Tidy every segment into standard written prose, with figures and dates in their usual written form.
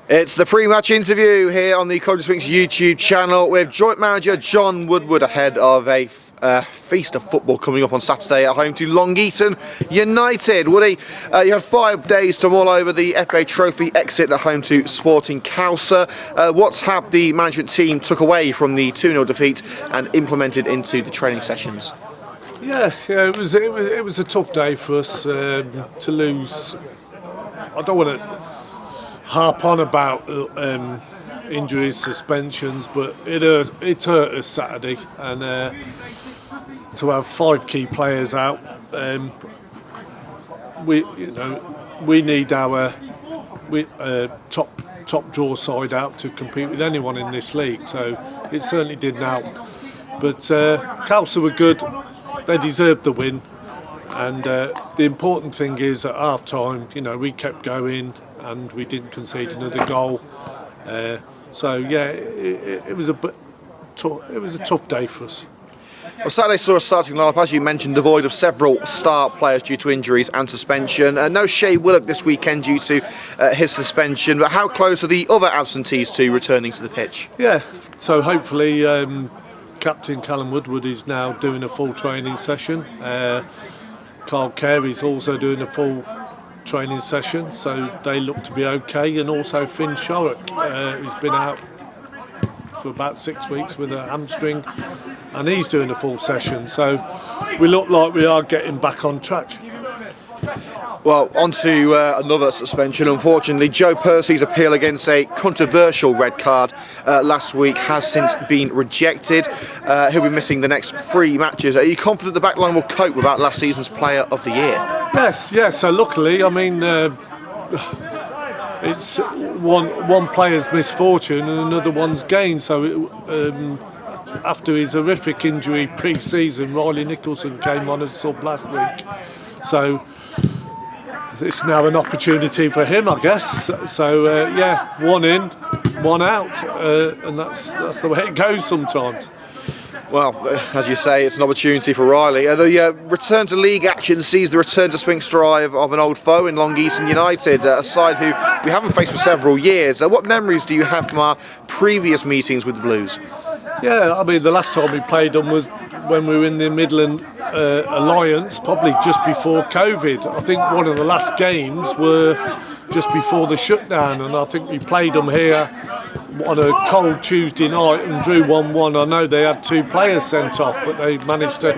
It's the pre-match interview here on the Coventry Sphinx YouTube channel with joint manager John Woodward ahead of a feast of football coming up on Saturday at home to Long Eaton United. Woody, you had 5 days to mull over the FA Trophy exit at home to Sporting Cowser. What's have the management team took away from the 2-0 defeat and implemented into the training sessions? Yeah, it was a tough day for us to lose. I don't want to harp on about injuries, suspensions, but it hurt us Saturday, and to have 5 key players out, we need our top draw side out to compete with anyone in this league. So it certainly didn't help. But Cowser were good; they deserved the win. And the important thing is at half time, we kept going and we didn't concede another goal. So yeah, it was a tough day for us. Well, Saturday saw a starting lineup, as you mentioned, devoid of several star players due to injuries and suspension. No Shea Willock this weekend due to his suspension, but how close are the other absentees to returning to the pitch? Yeah, so hopefully Captain Callum Woodward is now doing a full training session. Carl Carey's also doing a full training session, so they look to be okay. And also Finn Shorrock has been out for about 6 weeks with a hamstring, and he's doing a full session. So we look like we are getting back on track. Well, on to another suspension. Unfortunately, Joe Percy's appeal against a controversial red card last week has since been rejected. He'll be missing the next 3 matches. Are you confident the backline will cope without last season's Player of the Year? Yes. So luckily, I mean, it's one player's misfortune and another one's gain. So after his horrific injury pre-season, Riley Nicholson came on as sub last week. So it's now an opportunity for him, I guess. So yeah, 1 in, 1 out, and that's the way it goes sometimes. Well, as you say, it's an opportunity for Riley. The return to league action sees the return to Sphinx Drive of an old foe in Long Eaton United, a side who we haven't faced for several years. What memories do you have from our previous meetings with the Blues? Yeah, I mean, the last time we played them was when we were in the Midland Alliance, probably just before COVID. I think one of the last games were just before the shutdown, and I think we played them here on a cold Tuesday night and drew 1-1. I know they had 2 players sent off, but they managed to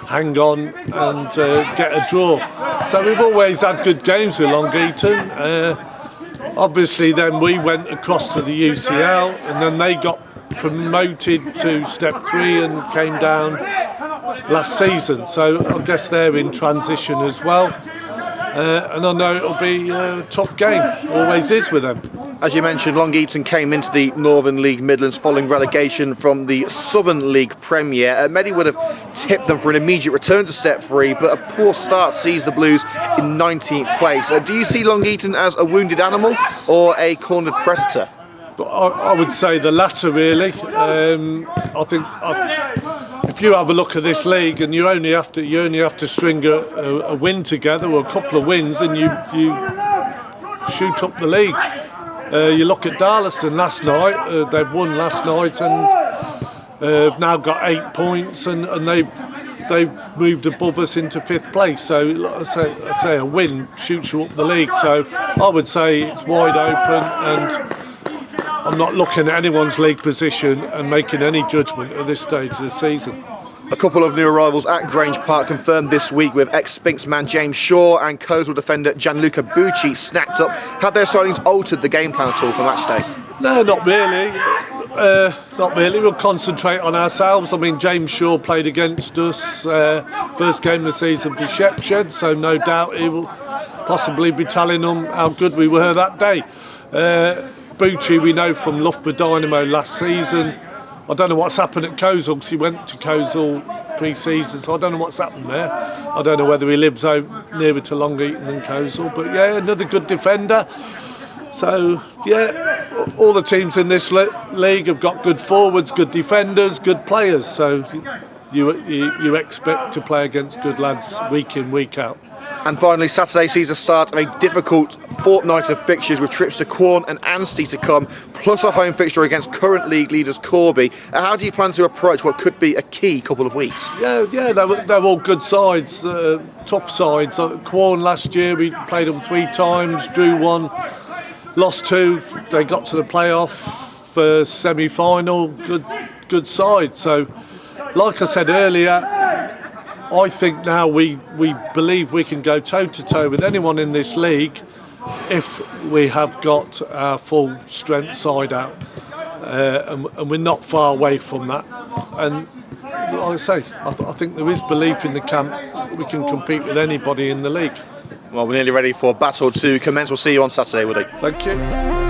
hang on and get a draw. So we've always had good games with Long Eaton. Obviously then we went across to the UCL, and then they got promoted to Step 3 and came down last season. So I guess they're in transition as well. And I know it'll be a tough game, always is with them. As you mentioned, Long Eaton came into the Northern League Midlands following relegation from the Southern League Premier. Many would have tipped them for an immediate return to Step 3, but a poor start sees the Blues in 19th place. Do you see Long Eaton as a wounded animal or a cornered predator? I would say the latter, really. I think if you have a look at this league, and you only have to string a win together or a couple of wins, and you shoot up the league. You look at Darlaston last night; they've won last night and have now got 8 points, and they've moved above us into 5th place. So, like I say, a win shoots you up the league. So, I would say it's wide open, and I'm not looking at anyone's league position and making any judgment at this stage of the season. A couple of new arrivals at Grange Park confirmed this week, with ex-Sphinx man James Shaw and Coswell defender Gianluca Bucci snapped up. Have their signings altered the game plan at all for match day? No, not really. Not really. We'll concentrate on ourselves. I mean, James Shaw played against us first game of the season for Shepshed, so no doubt he will possibly be telling them how good we were that day. Bucci we know from Loughborough Dynamo last season. I don't know what's happened at Coswell, because he went to Coswell pre-season, so I don't know what's happened there. I don't know whether he lives out nearer to Long Eaton than Coswell, but yeah, another good defender. So yeah, all the teams in this league have got good forwards, good defenders, good players, so you expect to play against good lads week in, week out. And finally, Saturday sees the start of a difficult fortnight of fixtures with trips to Quorn and Anstey to come, plus a home fixture against current league leaders Corby. How do you plan to approach what could be a key couple of weeks? Yeah, they're all good sides, top sides. Quorn last year, we played them 3 times, drew 1, lost 2. They got to the playoff semi-final. Good side. So, like I said earlier, I think now we believe we can go toe-to-toe with anyone in this league if we have got our full strength side out. And we're not far away from that. And like I say, I think there is belief in the camp that we can compete with anybody in the league. Well, we're nearly ready for battle to commence. We'll see you on Saturday, Woody. Thank you.